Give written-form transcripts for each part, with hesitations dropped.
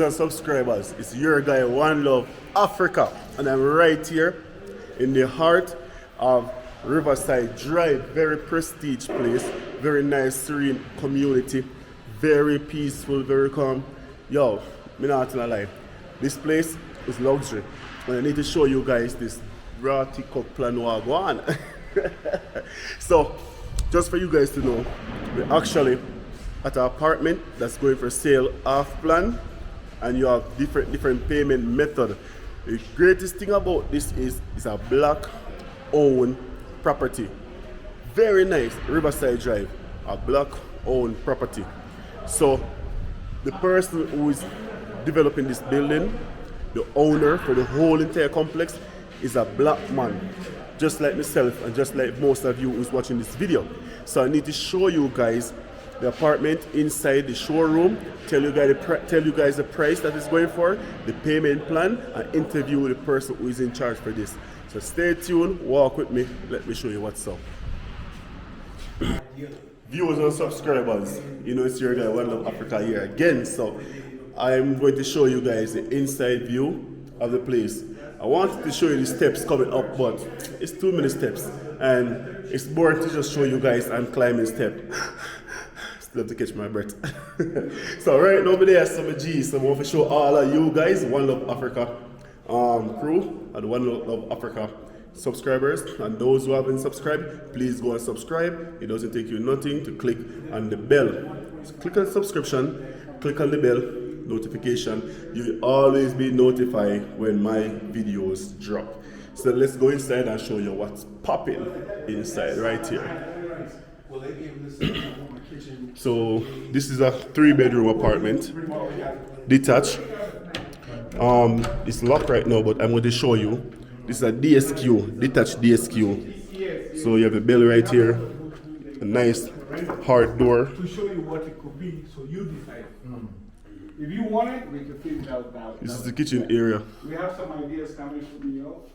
and subscribers, it's your guy One Love Africa, and I'm right here in the heart of Riverside Drive. Very prestige place, very nice, serene community, very peaceful, very calm. Yo, me not gonna lie, this place is luxury, and I need to show you guys this raw teacup plan wagwan. So, just for you guys to know, we're actually at an apartment that's going for sale off plan, and you have different payment method. The greatest thing about this is it's a black owned property. Very nice, Riverside Drive, a black owned property. So the person who is developing this building, the owner for the whole entire complex, is a black man, just like myself and just like most of you who's watching this video. So I need to show you guys the apartment inside the showroom, tell you guys the price that it's going for, the payment plan, and interview the person who is in charge for this. So stay tuned, walk with me, let me show you what's up. Viewers and subscribers, you know it's your guy One Love Africa here again. So I'm going to show you guys the inside view of the place. I wanted to show you the steps coming up, but it's too many steps, and it's boring to just show you guys I'm climbing step. Still have to catch my breath. So right now there are some G's, so I want to show all of you guys One Love Africa crew and One Love Africa subscribers, and those who haven't subscribed, please go and subscribe. It doesn't take you nothing to click on the bell. So click on subscription, click on the bell notification. You'll always be notified when my videos drop. So let's go inside and show you what's popping inside right here. So this is a 3-bedroom apartment, detached. It's locked right now, but I'm going to show you. This is a DSQ, detached DSQ. So you have a bell right here, a nice hard door. To show you what it could be, so you decide. If you want it, we can fit it out now. This is the kitchen area. We have some ideas coming from New York.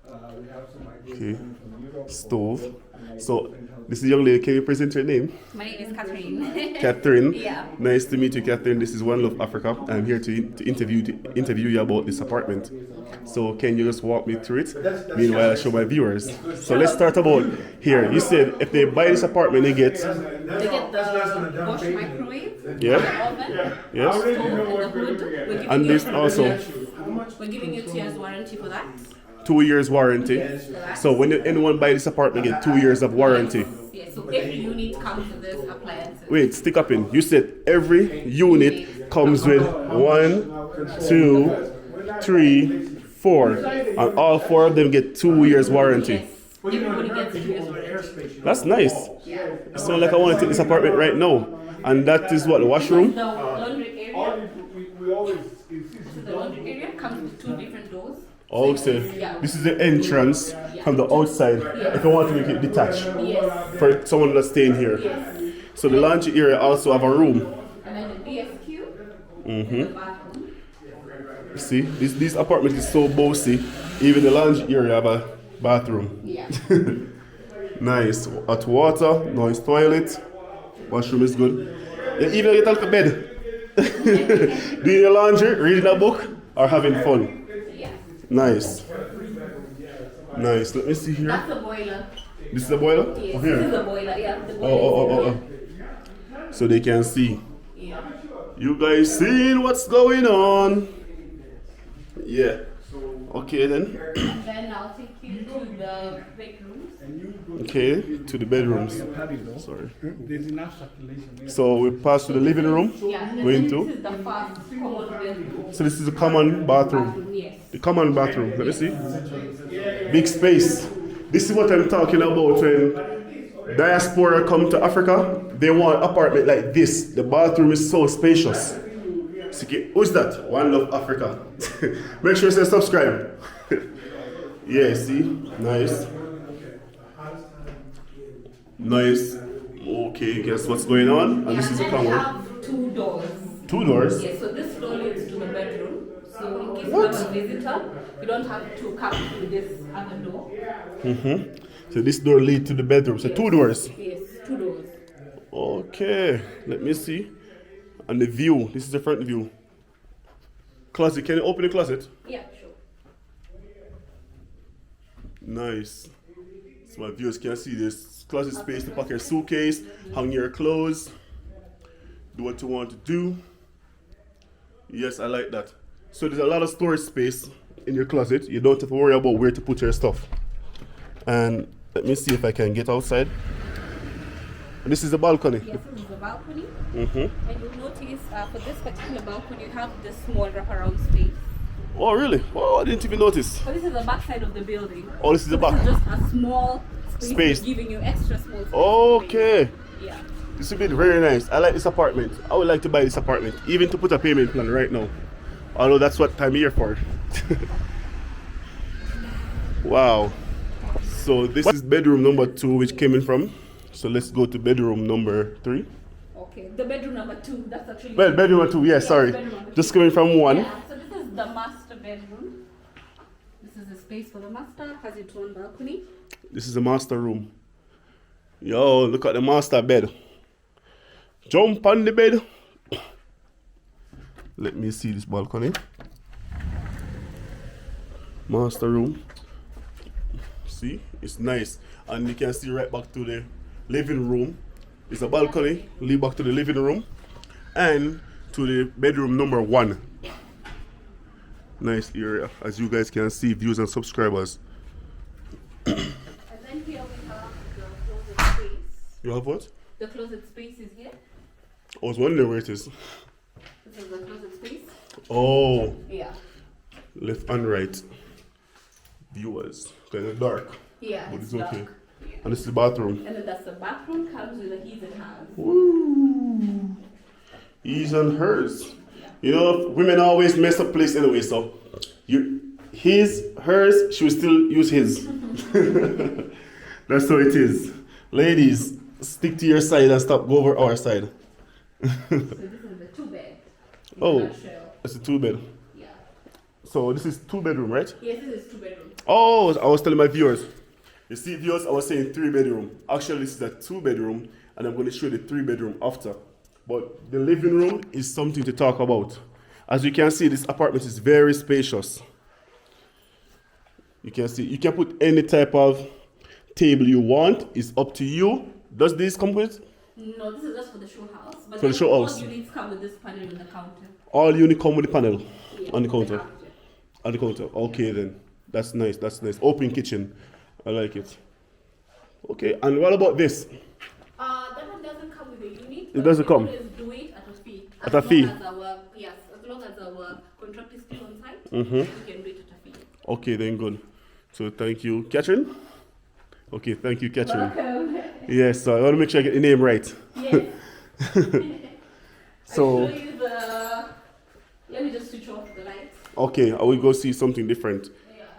We have some ideas coming from Europe. Stove. So this is young lady. Can you present your name? My name is Catherine. Catherine. Yeah. Nice to meet you, Catherine. This is One Love Africa. I'm here to interview you about this apartment. So can you just walk me through it? Meanwhile, I show my viewers. So let's start about here. You said if they buy this apartment, they get the Bosch microwave, yeah, the oven, yes, stove, and the hood. and this also We're giving you 2 years warranty for that. 2 years warranty. So when anyone buy this apartment, get 2 years of warranty. Yes. So if you need comes with this appliances. Wait, stick up in. You said every unit comes with 1, 2, 3, 4, and all 4 of them get 2 years warranty. Yes. Everybody gets 2 years warranty. That's nice. Yeah. It sounds like I want to take this apartment right now. And that is what, the washroom? The laundry area. We always So the laundry area comes with 2 different doors. Oh, so this is the entrance from the outside. If I want to make it detached Yes. for someone that's staying here. Yes. So the laundry area also have a room. And then the DSQ. The bathroom. See, this apartment is so bossy. Even the laundry area have a bathroom. Yeah. Nice. Hot water, nice toilet. Washroom is good. You even get out of bed. Doing your laundry, reading a book, or having fun. Yeah. Nice. Nice. Let me see here. That's the boiler. This is the boiler? Yes. Oh, This is here. the boiler. Yeah. The boiler. Oh. So they can see. Yeah. You guys seeing what's going on? Yeah. Okay then. And then I'll take you to the bedrooms. Okay, to the bedrooms. Sorry. There's enough circulation. So we pass to the living room. Yeah. And Going then to. this is the first common bedroom. So this is the common bathroom. Yes. The common bathroom. Let me see. Big space. This is what I'm talking about when diaspora come to Africa. They want apartment like this. The bathroom is so spacious. Who's that? One Love Africa. Make sure you say subscribe. Yeah, see? Nice. Nice. Okay, guess what's going on? And this is a And then we camera. have 2 doors. 2 doors. Yes, so this door leads to the bedroom. So in case you have a visitor, you don't have to come through this other door. So this door leads to the bedroom. So 2 doors. Yes, 2 doors. Okay, let me see. And the view. This is the front view. Closet, can you open the closet? Yeah, sure. Nice. So my viewers can see this closet space to pack your suitcase, hang your clothes, do what you want to do. Yes, I like that. So there's a lot of storage space in your closet. You don't have to worry about where to put your stuff. And let me see if I can get outside. And this is the balcony. Yes, this is the balcony. Mm-hmm. And you'll notice for this particular balcony, you have this small wraparound space. Oh, really? Oh, I didn't even notice. So this is the back side of the building. Oh, this is the back. This is just a small Space. giving you extra small space. Okay. Yeah. This would be very nice. I like this apartment. I would like to buy this apartment, even to put a payment plan right now. Although that's what time of year for. Wow. So this is bedroom number 2, which came in from. So let's go to bedroom number 3. Okay. The bedroom number 2. That's actually. Well, bedroom number 2. Yeah, sorry. bedroom number Just 2. coming from 1. Yeah. So this is the master bedroom. This is the space for the master. Has its own balcony. This is the master room. Yo, look at the master bed. Jump on the bed. Let me see this balcony. Master room. See, it's nice. And you can see right back to the living room. It's a balcony. Lead back to the living room. And to the bedroom number 1. Nice area. As you guys can see, viewers and subscribers. And then here we have the closet space. You have what? The closet space is here. I was wondering where it is. This is the closet space. Oh, Yeah. left and right. Viewers. Kind of dark. Yeah. But it's it's okay. dark. Yeah. And this is the bathroom. And then that's the bathroom. Comes with a his and hers. Woo! He's and hers. You know, women always mess up place anyway, so his, hers, she will still use his. That's how it is. Ladies, stick to your side and stop go over our side. So this is the 2-bed. Oh, it's a 2-bed. Yeah. So this is 2-bedroom, right? Yes, this is 2-bedroom. Oh, I was telling my viewers. You see, viewers, I was saying 3-bedroom. Actually, this is a 2-bedroom, and I'm going to show you the 3-bedroom after. But the living room is something to talk about. As you can see, this apartment is very spacious. You can see, you can put any type of table you want. It's up to you. Does this come with? No, this is just for the show house. But For the show house. All units come with this panel in the counter. All unit come with the panel Yeah, on the counter. counter. On the counter. Okay then. That's nice. That's nice. Open kitchen. I like it. Okay, and what about this? That one doesn't come with a unit. It doesn't come? We always do it at a fee. At a fee? Yes, as long as our contract is still on site, Mm-hmm. we can do it at a fee. Okay, then good. So thank you, Catherine. Okay, thank you, Catherine. Welcome. Yes, so I want to make sure I get the name right. Yes. So, I'll show you the. Let me just switch off the lights. okay, I will go see something different.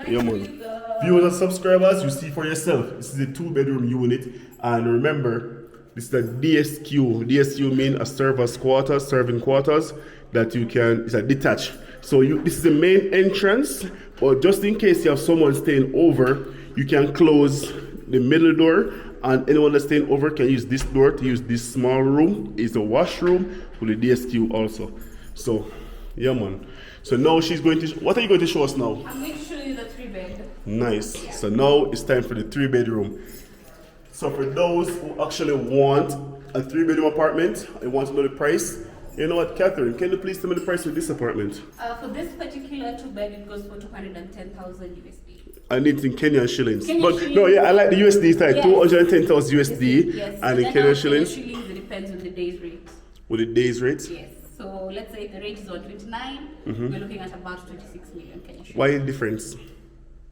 Yeah, man. The, Viewers and subscribers, you see for yourself. This is a 2-bedroom unit, and remember, this is a DSQ. DSQ means a server's quarters, serving quarters that you can. It's a detached. So this is the main entrance, but just in case you have someone staying over, you can close the middle door, and anyone that's staying over can use this door to use this small room. It's a washroom with a DSQ also. So, yeah, man. So now she's going to. What are you going to show us now? I'm going to show you the 3-bed. Nice. So now it's time for the 3-bedroom. So for those who actually want a 3-bedroom apartment, and want to know the price, you know what, Catherine, can you please tell me the price of this apartment? For this particular 2-bed, it goes for 210,000 USD. I need it in Kenyan shillings. Kenyan But shillings. no, yeah, I like the USD side, Yes. 210,000 USD, Yes. and in then Kenyan our shillings shillings, it depends on the day's rate. with the day's rate. Yes. So let's say if the rate is on 29, Mm-hmm. we're looking at about 26 million Kenyan shillings. Why the difference?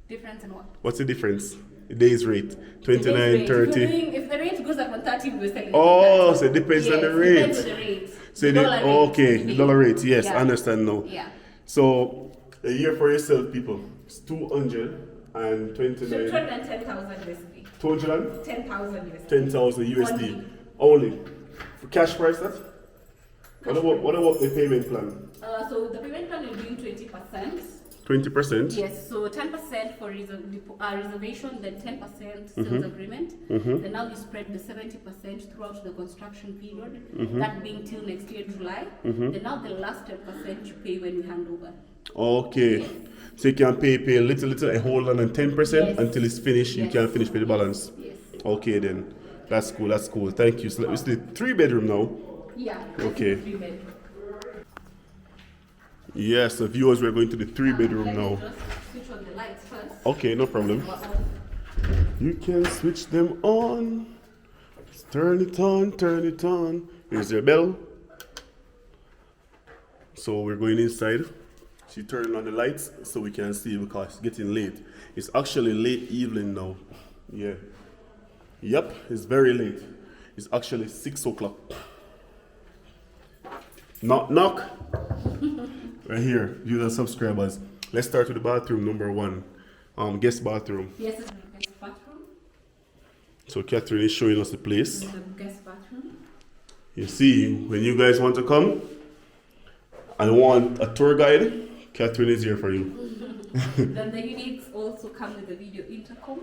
Difference in what? What's the difference? The day's rate, The day's 29, rate. 30. If the rate goes up on 30, we're selling Oh, it. so it depends on the Yes, rate. depends on the rate. So The the, dollar rate. okay, the dollar rate, yes, Yeah. I understand now. Yeah. So a year for yourself, people, it's 229, 210,000 USD. 210,000 10,000 USD. USD only. For cash price, that? What about the payment plan? So the payment plan will be in 20%. 20%. Yes, so 10% for reservation, then 10% sales agreement. Then now you spread the 70% throughout the construction period, that being till next year, July. Then now the last 10% you pay when we hand over. Okay. So you can pay a little and hold on 10% Yes. until it's finished. You Yes. can finish with the balance. Yes. Okay then. That's cool. Thank you. So it's the 3 bedroom now. Yeah. Okay. 3-bedroom. Yes, so viewers, we're going to the 3 bedroom Let me now. just switch on the lights first. Okay, no problem. You can switch them on. Turn it on. Here's your bell. So we're going inside. She turned on the lights so we can see because it's getting late. It's actually late evening now. Yeah. Yep, it's very late. It's actually 6 o'clock. Knock. Right here, viewers and subscribers. Let's start with the bathroom number 1. Guest bathroom. Yes, it's the guest bathroom. So Catherine is showing us the place. This is the guest bathroom. You see, when you guys want to come and want a tour guide, Catherine is here for you. Then the units also come with a video intercom.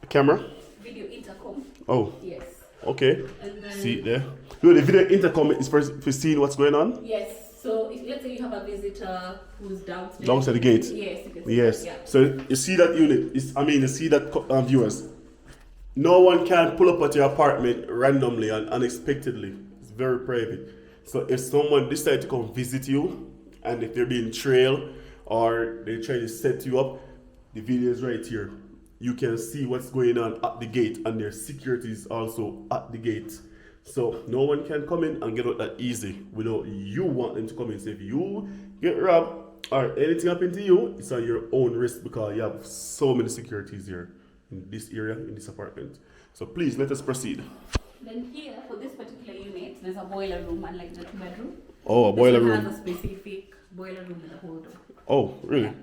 Camera? Video intercom. Oh, Yes. okay. And then See it there. No, the video intercom is for seeing what's going on. yes. So if let's say you have a visitor who's downstairs. Downstairs the gate. Yes. You can see Yes. that, yeah. So you see that unit. You see that viewers. No one can pull up at your apartment randomly and unexpectedly. It's very private. So if someone decides to come visit you, and if they're being trailed or they're trying to set you up, the video is right here. You can see what's going on at the gate, and their security is also at the gate. So no one can come in and get out that easy without you want them to come in. So if you get robbed or anything happen to you, it's on your own risk because you have so many securities here in this area, in this apartment. So please let us proceed. Then here for this particular unit, there's a boiler room, unlike the 2-bedroom. Oh, a boiler This one room. has a specific boiler room with a whole door. Oh, really?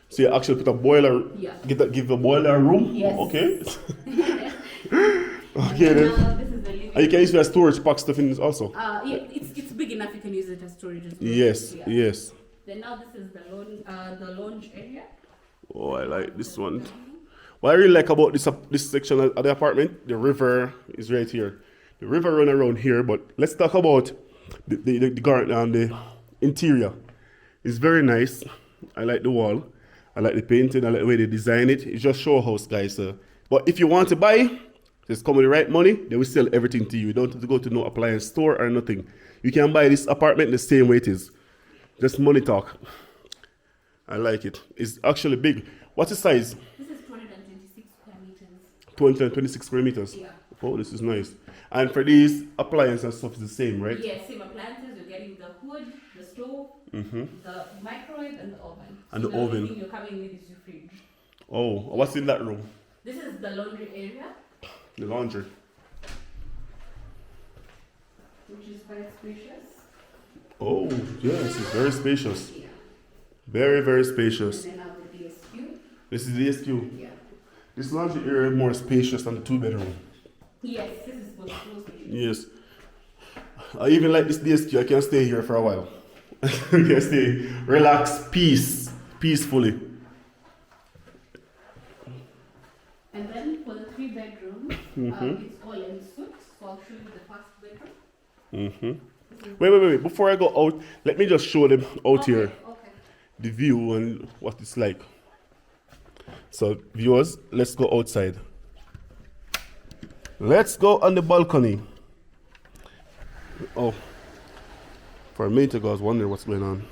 So you actually put a boiler, Yeah. give a boiler a room? Yes. Okay. Okay And then. now this is the living. And you can use it as storage, pack stuff in this also. Yeah, it's big enough. You can use it as storage as well. Yes, Yeah. yes. Then now this is the lounge area. Oh, I like this one. What I really like about this section of the apartment, the river is right here. The river run around here, but let's talk about the garden and the interior. It's very nice. I like the wall. I like the painting. I like the way they design it. It's just show house, guys. But if you want to buy, just come with the right money, they will sell everything to you. You don't have to go to no appliance store or nothing. You can buy this apartment the same way it is. Just money talk. I like it. It's actually big. What's the size? This is 226 square meters. 226 square meters. Yeah. Oh, this is nice. And for these appliances and stuff, it's the same, right? Yes, same appliances. You're getting the hood, the stove, the microwave, and the oven. And So the oven. only thing you're coming with is your fridge. Oh, what's in that room? This is the laundry area, The laundry. which is quite spacious. Oh, yes, it's very spacious. Yeah. Very, very spacious. And then now the DSQ. This is the SQ. Yeah. This laundry area is more spacious than the 2-bedroom. Yes, this is supposed to be spacious. Yes. I even like this DSQ. I can stay here for a while. I can stay, relax, peacefully. And then for the 3-bedroom, it's all en suite. So I'll show you the first bedroom. Wait. Before I go out, let me just show them out here Okay. the view and what it's like. So, viewers, let's go outside. Let's go on the balcony. Oh, for a minute ago, I was wondering what's going on.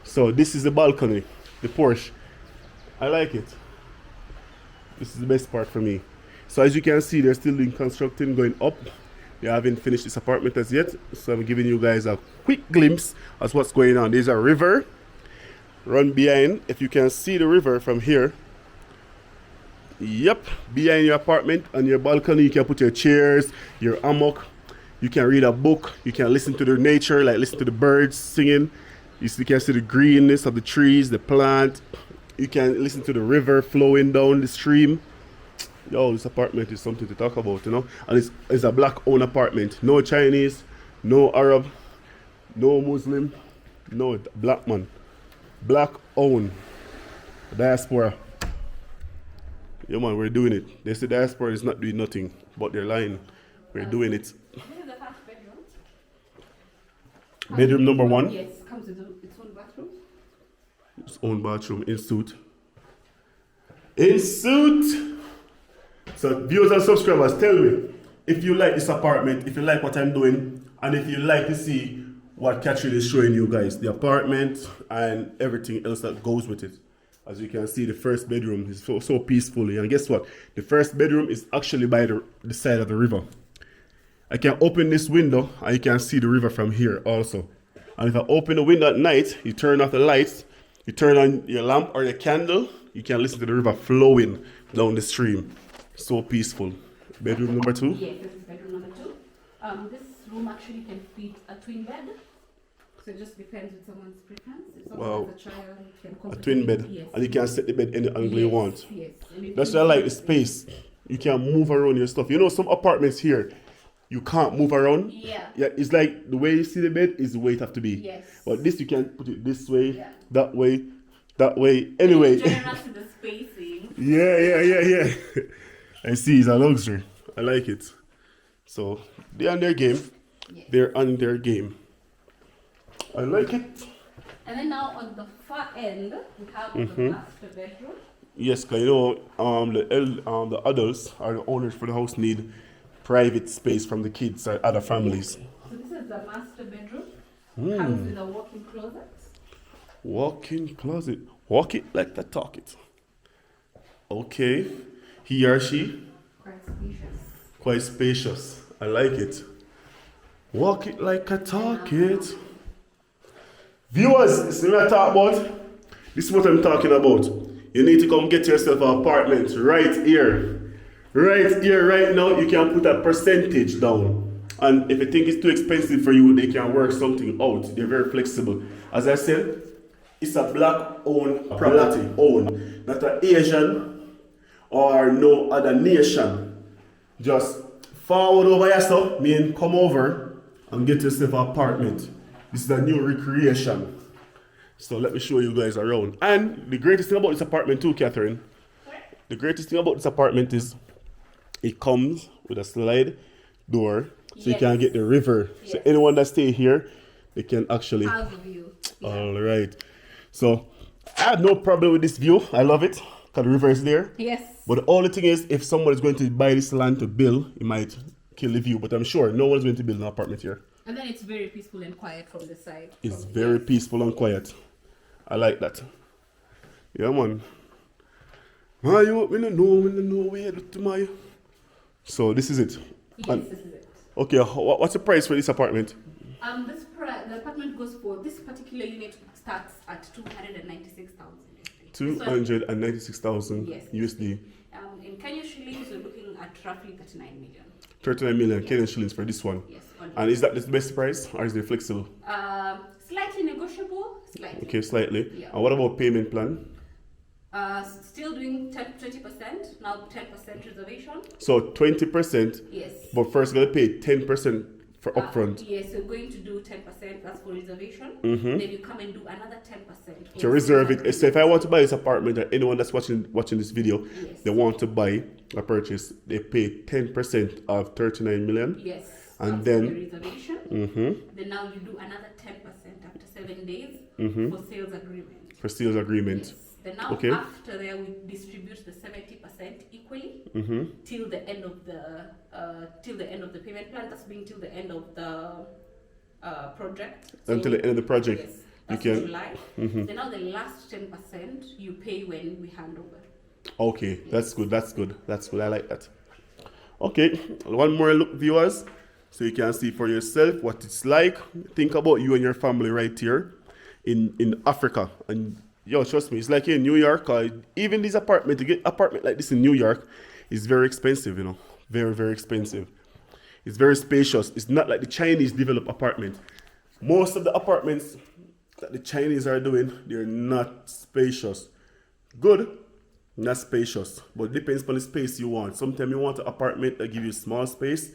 So, this is the balcony, the porch. I like it. This is the best part for me. So, as you can see, they're still doing construction going up. They haven't finished this apartment as yet. So, I'm giving you guys a quick glimpse of what's going on. There's a river run behind. If you can see the river from here. Yep, behind your apartment on your balcony, you can put your chairs, your hammock. You can read a book. You can listen to the nature, like listen to the birds singing. You can see the greenness of the trees, the plant. You can listen to the river flowing down the stream. Yo, this apartment is something to talk about, you know. And it's a black-owned apartment. No Chinese, no Arab, no Muslim, no black man. Black-owned. Diaspora. Yeah, man, we're doing it. They say Diaspora is not doing nothing, but they're lying. We're doing it. This is the first bedroom. Bedroom number 1. Yes, comes with its own bathroom. His own bathroom in suit. In suit. So viewers and subscribers, tell me if you like this apartment, if you like what I'm doing, and if you like to see what Catherine is showing you guys, the apartment and everything else that goes with it. As you can see, the first bedroom is so peacefully. And guess what? The first bedroom is actually by the side of the river. I can open this window and you can see the river from here also. And if I open the window at night, you turn off the lights, you turn on your lamp or your candle, you can listen to the river flowing down the stream. So peaceful. Bedroom number 2? Yes, this is bedroom number 2. This room actually can fit a twin bed. So it just depends with someone's preference. If someone has a child, can a twin bed. Yes. And you can set the bed any angle you want. Yes. That's why I like the space. You can move around your stuff. You know, some apartments here, you can't move around. Yeah. Yeah, it's like the way you see the bed is the way it have to be. Yes. But this you can put it this way, that way, anyway. Generous to the spacing. Yeah. I see, it's a luxury. I like it. So they're on their game. Yes. They're on their game. I like it. And then now on the far end, we have the master bedroom. Yes, because you know, the adults or the owners for the house need private space from the kids or other families. So this is the master bedroom. Comes with a walk-in closet. Walk-in closet. Walk it like the talk it. Okay. He or she? Quite spacious. Quite spacious. I like it. Walk it like a talk it. Viewers, this is what I talk about. This is what I'm talking about. You need to come get yourself an apartment right here. Right here, right now, you can put a percentage down. And if you think it's too expensive for you, they can work something out. They're very flexible. As I said, it's a black-owned property. Owned. Not an Asian or no other nation. Just forward over yourself, mean come over and get yourself an apartment. This is a new recreation. So let me show you guys around. And the greatest thing about this apartment too, Catherine, the greatest thing about this apartment is it comes with a slide door, so you can get the river. Yes. So anyone that stay here, they can actually have a view. Yeah. All right. So I have no problem with this view. I love it because the river is there. Yes. But the only thing is, if someone is going to buy this land to build, it might kill the view. But I'm sure no one's going to build an apartment here. And then it's very peaceful and quiet from the side. It's very peaceful and quiet. I like that. Yeah, man. My, you want me to know where you to my. So this is it. Yes, And, this is it. okay, what's the price for this apartment? The apartment goes for this particular unit starts at 296,000. 296,000 yes, USD. In Kenya shillings, we're looking at roughly 39 million. 39 million Kenyan shillings for this one. Yes. And is that the best price or is it flexible? Slightly negotiable. Slightly. Okay, slightly. Yeah. And what about payment plan? Still doing 20%, now 10% reservation. So 20%. Yes. But first, you're going to pay 10% for upfront. Yes, we're going to do 10%, that's for reservation. Then you come and do another 10%. To reserve it. So if I want to buy this apartment, or anyone that's watching this video, they want to buy a purchase, they pay 10% of 39 million. Yes. And then the reservation. Then now you do another 10% after 7 days for sales agreement. For sales agreement. Yes. Then now after there we distribute the 70% equally till the end of the payment plan. That's being till the end of the project. Until the end of the project. Yes. That's you can. July. Then now the last 10% you pay when we hand over. Okay, that's good. I like that. Okay, one more look, viewers, so you can see for yourself what it's like. Think about you and your family right here in Africa. And yo, trust me, it's like in New York. Even this apartment, to get apartment like this in New York is very expensive, you know. Very, very expensive. It's very spacious. It's not like the Chinese developed apartment. Most of the apartments that the Chinese are doing, they're not spacious. Good, not spacious, but it depends on the space you want. Sometimes you want an apartment that give you small space,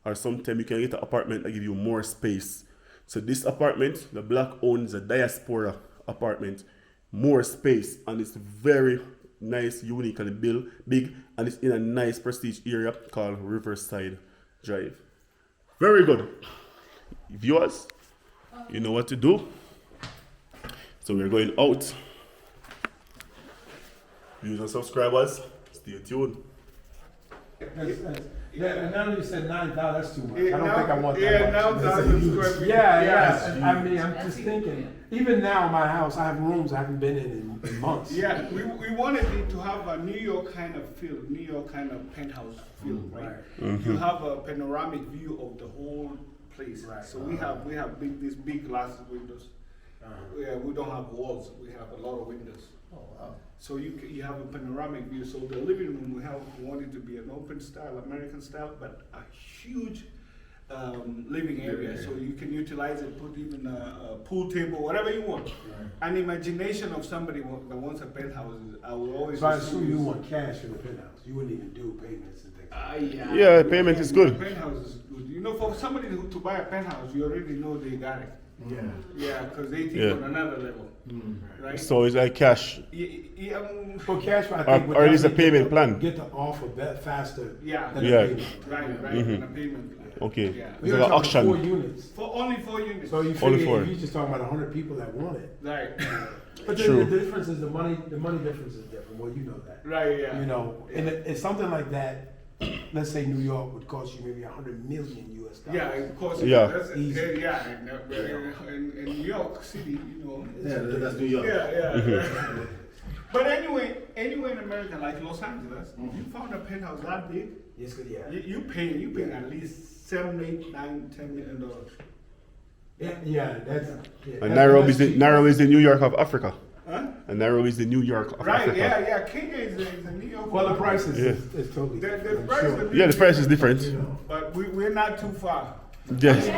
or sometimes you can get an apartment that give you more space. So this apartment, the black owns a Diaspora apartment, more space, and it's very nice, unique, and big, and it's in a nice prestige area called Riverside Drive. Very good. Viewers, you know what to do. So we're going out. Viewers and subscribers, stay tuned. Yeah, now you said 9,000, that's too much. Yeah, I don't now- think I want that yeah, much. now That's 1,000 huge. square feet. Yeah, Yeah. yeah. I mean, I'm just thinking, even now in my house, I have rooms I haven't been in months. Yeah, we wanted it to have a New York kind of feel, New York kind of penthouse feel, right? You have a panoramic view of the whole place. Right. So we have these big glass windows. Yeah, we don't have walls. We have a lot of windows. Oh, wow. So you have a panoramic view. So the living room we want it to be an open style, American style, but a huge living area. So you can utilize it, put even a pool table, whatever you want. An imagination of somebody that wants a penthouse. I will always. So I assume you want cash for the penthouse. You wouldn't even do payments and things. Yeah, payment is good. Penthouse is good. You know, for somebody to buy a penthouse, you already know they got it. Yeah. Yeah, because they think Yeah. on another level, right? So it's like cash. For cash, I Or- think. would or it is a definitely payment plan. Get the offer faster. Yeah. than a Yeah. payment. Right, on a payment plan. Okay. Yeah. It's We're like an talking 4 auction. units. For only 4 units. So you Only figure four. if you're just talking about 100 people that want it. Right, But then True. the difference is the money difference is different. Well, you know that. right, yeah. You know, and it's something like that. Let's say New York would cost you maybe $100 million US. Yeah, of course. Yeah. That's, Easy. yeah, in New York City, you know. Yeah, that's New York. Yeah. But anyway, anywhere in America, like Los Angeles, you found a penthouse that big, Yes, yeah. you pay at least $7, $8, $9, $10 million. Yeah, that's. And Nairobi is the New York of Africa. Huh? And Nairobi is the New York of Right, Africa. yeah. Kenya is a New York. Well, the price Yeah. is totally The different. price sure. is Yeah, the price is different. You know. But we're not too far. Yes.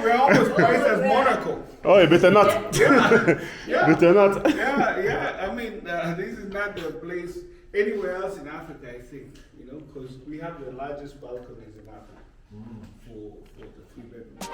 We're almost priced as Monaco. Oh, you better not. Yeah. Better not. Yeah. I mean, this is not the place anywhere else in Africa, I think, you know, because we have the largest balconies in Africa for the 3 bedrooms.